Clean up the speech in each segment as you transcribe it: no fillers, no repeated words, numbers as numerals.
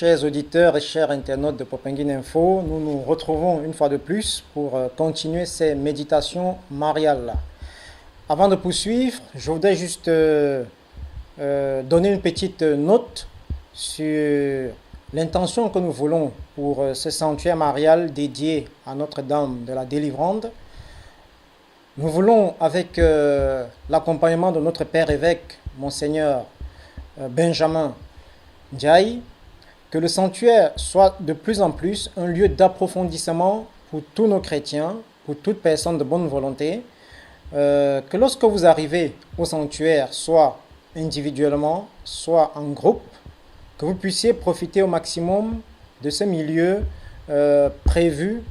chers auditeurs et chers internautes de Popenguine Info. Nous nous retrouvons une fois de plus pour continuer ces méditations mariales. Avant de poursuivre, je voudrais juste donner une petite note sur l'intention que nous voulons pour ce sanctuaire marial dédié à Notre-Dame de la Délivrande. Nous voulons, avec l'accompagnement de notre Père évêque, Monseigneur Benjamin Ndiaye, que le sanctuaire soit de plus en plus un lieu d'approfondissement pour tous nos chrétiens, pour toute personne de bonne volonté, que lorsque vous arrivez au sanctuaire, soit individuellement, soit en groupe, que vous puissiez profiter au maximum de ce milieu prévu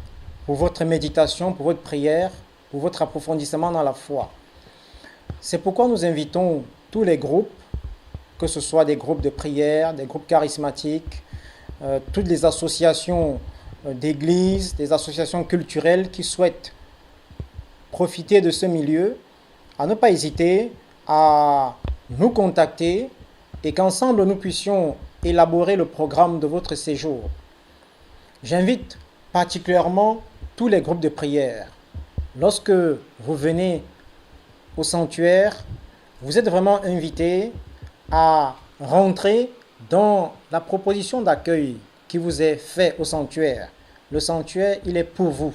pour votre méditation, pour votre prière, pour votre approfondissement dans la foi. C'est pourquoi nous invitons tous les groupes, que ce soit des groupes de prière, des groupes charismatiques, toutes les associations d'église, des associations culturelles qui souhaitent profiter de ce milieu, à ne pas hésiter à nous contacter et qu'ensemble nous puissions élaborer le programme de votre séjour. J'invite particulièrement tous les groupes de prière. Lorsque vous venez au sanctuaire, vous êtes vraiment invités à rentrer dans la proposition d'accueil qui vous est faite au sanctuaire. Le sanctuaire, il est pour vous.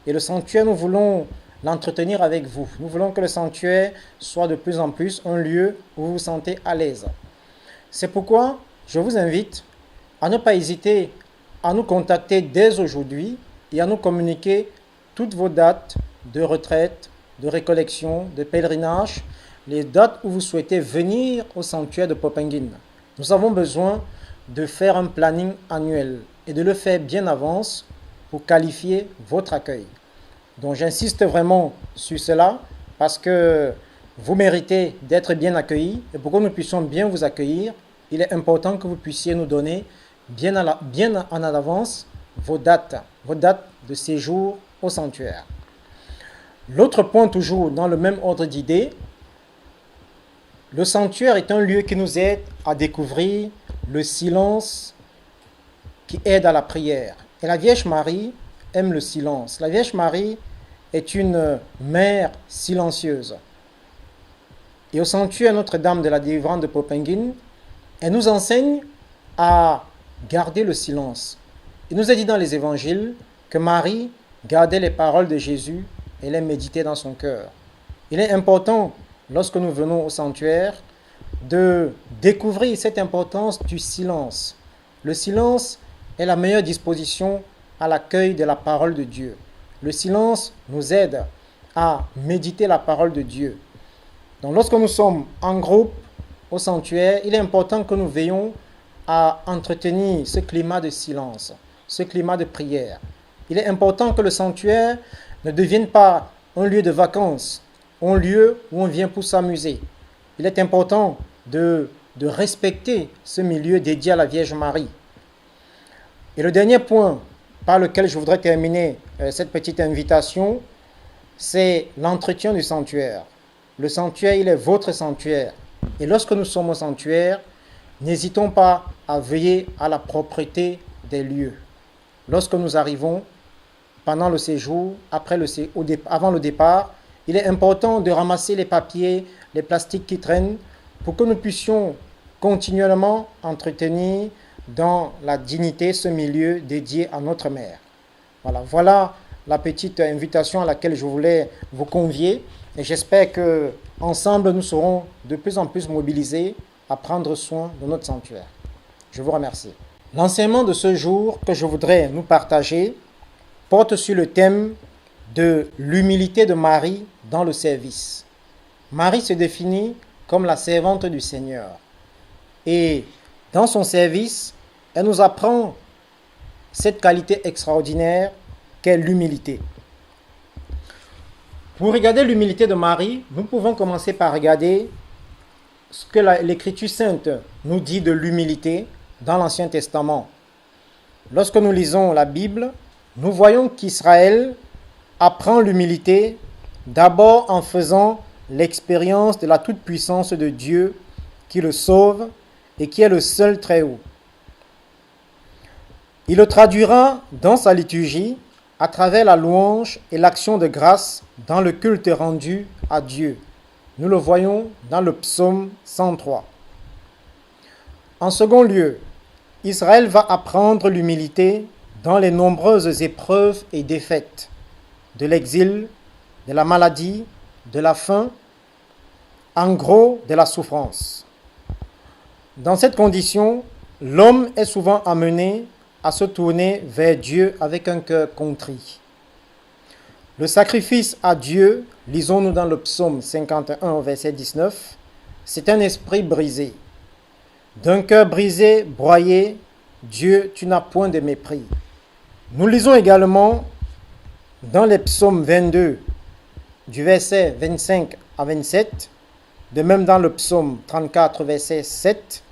Et le sanctuaire, nous voulons l'entretenir avec vous. Nous voulons que le sanctuaire soit de plus en plus un lieu où vous vous sentez à l'aise. C'est pourquoi je vous invite à ne pas hésiter à nous contacter dès aujourd'hui et à nous communiquer toutes vos dates de retraite, de récollection, de pèlerinage, les dates où vous souhaitez venir au sanctuaire de Popenguine. Nous avons besoin de faire un planning annuel et de le faire bien avance pour qualifier votre accueil. Donc j'insiste vraiment sur cela parce que vous méritez d'être bien accueillis et pour que nous puissions bien vous accueillir, il est important que vous puissiez nous donner bien en avance vos dates de séjour au sanctuaire. L'autre point, toujours dans le même ordre d'idées, le sanctuaire est un lieu qui nous aide à découvrir le silence qui aide à la prière. Et la Vierge Marie aime le silence. La Vierge Marie est une mère silencieuse. Et au sanctuaire Notre-Dame de la Délivrande de Popenguine, elle nous enseigne à garder le silence. Il nous est dit dans les évangiles que Marie gardait les paroles de Jésus et les méditait dans son cœur. Il est important, lorsque nous venons au sanctuaire, de découvrir cette importance du silence. Le silence est la meilleure disposition à l'accueil de la parole de Dieu. Le silence nous aide à méditer la parole de Dieu. Donc lorsque nous sommes en groupe au sanctuaire, il est important que nous veillions à entretenir ce climat de silence, ce climat de prière. Il est important que le sanctuaire ne devienne pas un lieu de vacances, un lieu où on vient pour s'amuser. Il est important de respecter ce milieu dédié à la Vierge Marie. Et le dernier point par lequel je voudrais terminer cette petite invitation, c'est l'entretien du sanctuaire. Le sanctuaire, il est votre sanctuaire. Et lorsque nous sommes au sanctuaire, n'hésitons pas à veiller à la propreté des lieux. Lorsque nous arrivons, pendant le séjour, avant le départ, il est important de ramasser les papiers, les plastiques qui traînent pour que nous puissions continuellement entretenir dans la dignité ce milieu dédié à notre mère. Voilà la petite invitation à laquelle je voulais vous convier et j'espère que ensemble nous serons de plus en plus mobilisés à prendre soin de notre sanctuaire. Je vous remercie. L'enseignement de ce jour que je voudrais nous partager porte sur le thème de l'humilité de Marie dans le service. Marie se définit comme la servante du Seigneur. Et dans son service, elle nous apprend cette qualité extraordinaire qu'est l'humilité. Pour regarder l'humilité de Marie, nous pouvons commencer par regarder ce que l'Écriture sainte nous dit de l'humilité dans l'Ancien Testament. Lorsque nous lisons la Bible, nous voyons qu'Israël apprend l'humilité d'abord en faisant l'expérience de la toute-puissance de Dieu qui le sauve et qui est le seul Très-Haut. Il le traduira dans sa liturgie à travers la louange et l'action de grâce dans le culte rendu à Dieu. Nous le voyons dans le psaume 103. En second lieu, Israël va apprendre l'humilité dans les nombreuses épreuves et défaites de l'exil, de la maladie, de la faim, en gros de la souffrance. Dans cette condition, l'homme est souvent amené à se tourner vers Dieu avec un cœur contrit. Le sacrifice à Dieu, lisons-nous dans le psaume 51 au verset 19, c'est un esprit brisé. D'un cœur brisé, broyé, Dieu, tu n'as point de mépris. Nous lisons également dans les psaumes 22, du verset 25 à 27, de même dans le psaume 34, verset 7,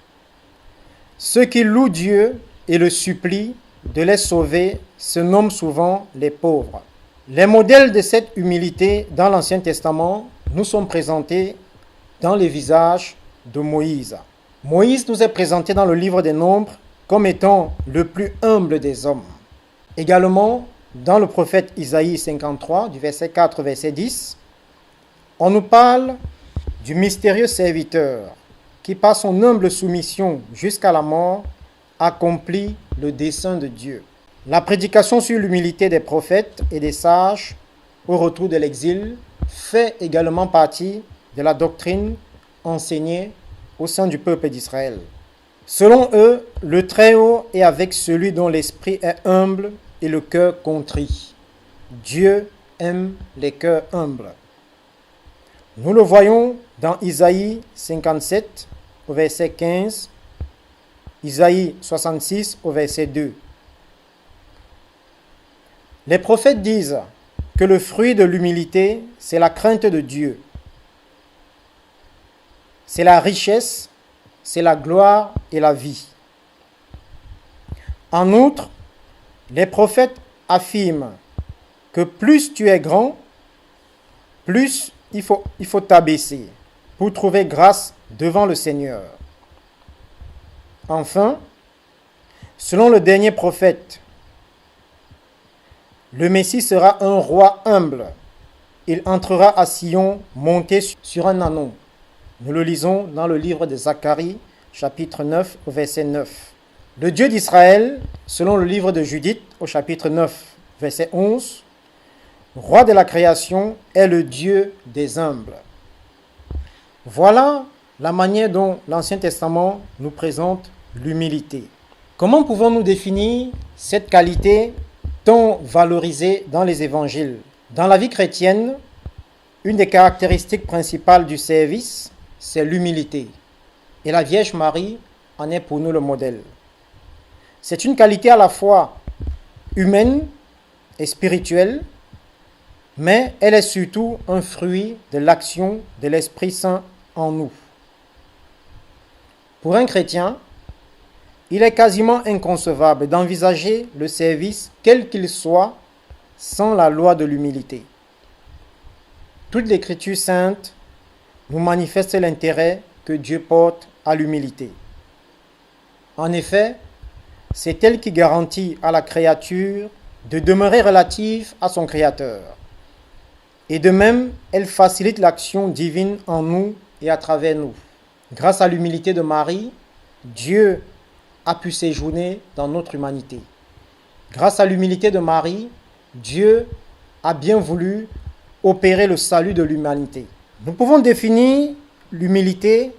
ceux qui louent Dieu et le supplient de les sauver se nomment souvent les pauvres. Les modèles de cette humilité dans l'Ancien Testament nous sont présentés dans les visages de Moïse. Moïse nous est présenté dans le livre des Nombres comme étant le plus humble des hommes. Également, dans le prophète Isaïe 53, du verset 4 au verset 10, on nous parle du mystérieux serviteur qui, par son humble soumission jusqu'à la mort, accomplit le dessein de Dieu. La prédication sur l'humilité des prophètes et des sages au retour de l'exil fait également partie de la doctrine enseignée au sein du peuple d'Israël. Selon eux, le Très-Haut est avec celui dont l'esprit est humble et le cœur contrit. Dieu aime les cœurs humbles. Nous le voyons dans Isaïe 57 au verset 15, Isaïe 66 au verset 2. Les prophètes disent que le fruit de l'humilité, c'est la crainte de Dieu. C'est la richesse, c'est la gloire et la vie. En outre, les prophètes affirment que plus tu es grand, plus il faut t'abaisser pour trouver grâce devant le Seigneur. Enfin, selon le dernier prophète, le Messie sera un roi humble. Il entrera à Sion monté sur un ânon. Nous le lisons dans le livre de Zacharie, chapitre 9, au verset 9. Le Dieu d'Israël, selon le livre de Judith, au chapitre 9, verset 11, roi de la création, est le Dieu des humbles. Voilà la manière dont l'Ancien Testament nous présente l'humilité. Comment pouvons-nous définir cette qualité tant valorisée dans les évangiles? Dans la vie chrétienne, une des caractéristiques principales du service, c'est l'humilité. Et la Vierge Marie en est pour nous le modèle. C'est une qualité à la fois humaine et spirituelle, mais elle est surtout un fruit de l'action de l'Esprit Saint en nous. Pour un chrétien, il est quasiment inconcevable d'envisager le service, quel qu'il soit, sans la loi de l'humilité. Toute l'Écriture sainte nous manifeste l'intérêt que Dieu porte à l'humilité. En effet, c'est elle qui garantit à la créature de demeurer relative à son Créateur. Et de même, elle facilite l'action divine en nous et à travers nous. Grâce à l'humilité de Marie, Dieu a pu séjourner dans notre humanité. Grâce à l'humilité de Marie, Dieu a bien voulu opérer le salut de l'humanité. Nous pouvons définir l'humilité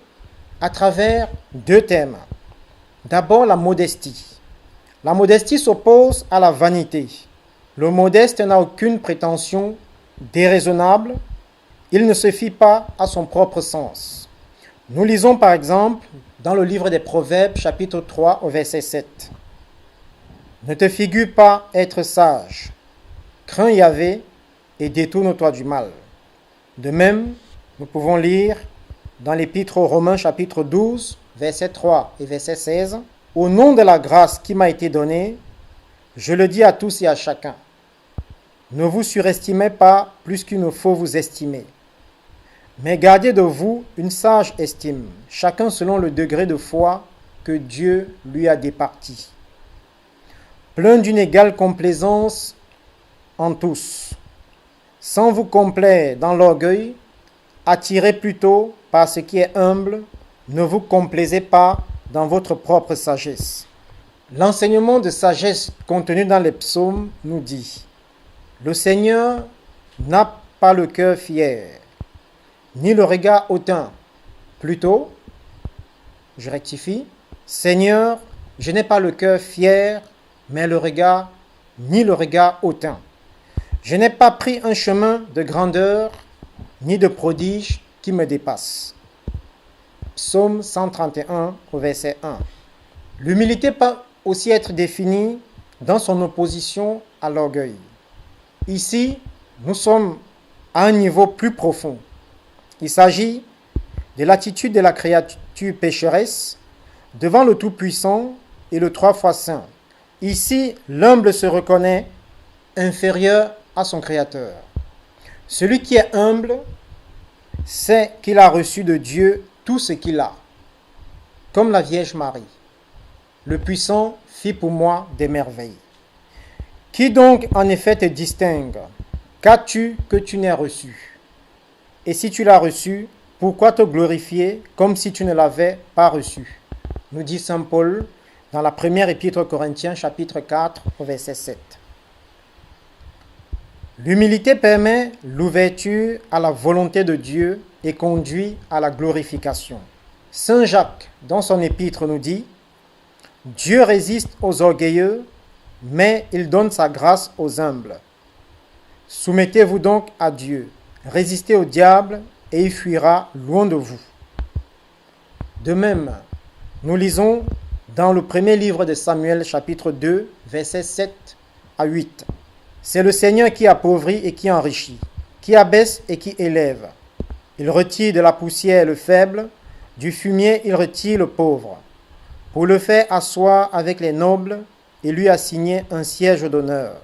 à travers deux thèmes. D'abord, la modestie. La modestie s'oppose à la vanité. Le modeste n'a aucune prétention déraisonnable. Il ne se fie pas à son propre sens. Nous lisons par exemple dans le livre des Proverbes, chapitre 3, au verset 7. Ne te figure pas être sage. Crains Yahvé et détourne-toi du mal. De même, nous pouvons lire dans l'Épître aux Romains, chapitre 12, verset 3 et verset 16. Au nom de la grâce qui m'a été donnée, je le dis à tous et à chacun. Ne vous surestimez pas plus qu'il ne faut vous estimer. Mais gardez de vous une sage estime, chacun selon le degré de foi que Dieu lui a départi. plein d'une égale complaisance en tous, sans vous complaire dans l'orgueil, attirez plutôt par ce qui est humble, ne vous complaisez pas dans votre propre sagesse. L'enseignement de sagesse contenu dans les psaumes nous dit: le Seigneur n'a pas le cœur fier, ni le regard hautain. Plutôt, je rectifie, Seigneur, je n'ai pas le cœur fier, mais le regard, ni le regard hautain. Je n'ai pas pris un chemin de grandeur, ni de prodige qui me dépasse. Psaume 131, au verset 1. L'humilité peut aussi être définie dans son opposition à l'orgueil. Ici, nous sommes à un niveau plus profond. Il s'agit de l'attitude de la créature pécheresse devant le Tout-Puissant et le trois fois saint. Ici, l'humble se reconnaît inférieur à son Créateur. Celui qui est humble sait qu'il a reçu de Dieu tout ce qu'il a, comme la Vierge Marie. Le Puissant fit pour moi des merveilles. Qui donc en effet te distingue? Qu'as-tu que tu n'aies reçu? Et si tu l'as reçu, pourquoi te glorifier comme si tu ne l'avais pas reçu? Nous dit saint Paul dans la première épître aux Corinthiens, chapitre 4, verset 7. L'humilité permet l'ouverture à la volonté de Dieu et conduit à la glorification. Saint Jacques, dans son épître, nous dit: Dieu résiste aux orgueilleux, mais il donne sa grâce aux humbles. Soumettez-vous donc à Dieu, résistez au diable et il fuira loin de vous. De même, nous lisons dans le premier livre de Samuel, chapitre 2, versets 7 à 8. C'est le Seigneur qui appauvrit et qui enrichit, qui abaisse et qui élève. Il retire de la poussière le faible, du fumier il retire le pauvre, pour le faire asseoir avec les nobles et lui assigner un siège d'honneur.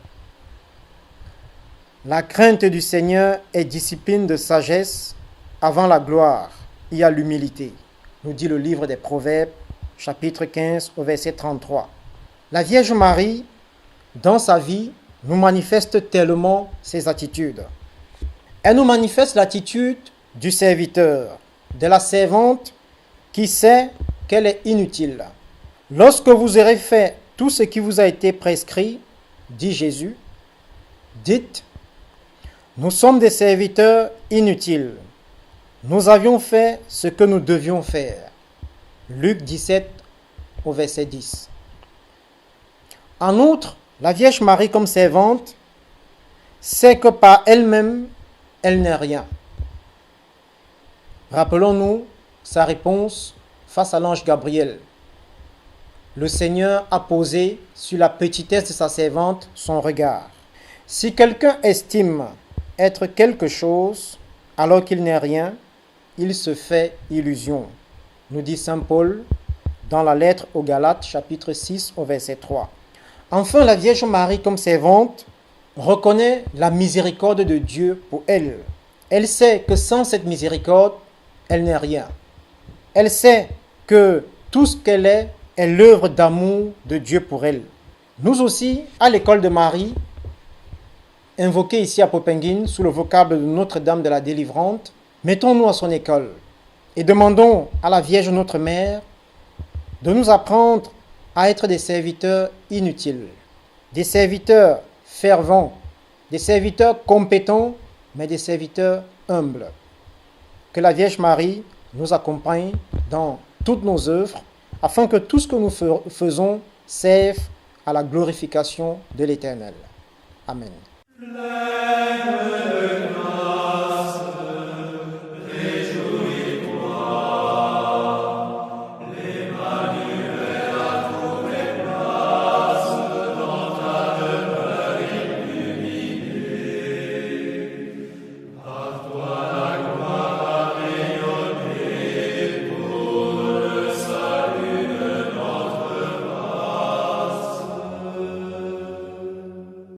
La crainte du Seigneur est discipline de sagesse. Avant la gloire, il y a l'humilité, nous dit le livre des Proverbes, chapitre 15, au verset 33. La Vierge Marie, dans sa vie, nous manifeste tellement ses attitudes. Elle nous manifeste l'attitude du serviteur, de la servante qui sait qu'elle est inutile. Lorsque vous aurez fait tout ce qui vous a été prescrit, dit Jésus, dites: nous sommes des serviteurs inutiles. Nous avions fait ce que nous devions faire. Luc 17, au verset 10. En outre, la Vierge Marie, comme servante, sait que par elle-même, elle n'est rien. Rappelons-nous sa réponse face à l'ange Gabriel. Le Seigneur a posé sur la petitesse de sa servante son regard. Si quelqu'un estime être quelque chose alors qu'il n'est rien, il se fait illusion, nous dit saint Paul dans la lettre aux Galates, chapitre 6, au verset 3. Enfin, la Vierge Marie, comme servante, reconnaît la miséricorde de Dieu pour elle. Elle sait que sans cette miséricorde, elle n'est rien. Elle sait que tout ce qu'elle est l'œuvre d'amour de Dieu pour elle. Nous aussi, à l'école de Marie, invoquée ici à Popenguine sous le vocable de Notre-Dame de la Délivrante, mettons-nous à son école et demandons à la Vierge notre Mère de nous apprendre à être des serviteurs inutiles, des serviteurs fervents, des serviteurs compétents, mais des serviteurs humbles. Que la Vierge Marie nous accompagne dans toutes nos œuvres, afin que tout ce que nous faisons serve à la glorification de l'Éternel. Amen.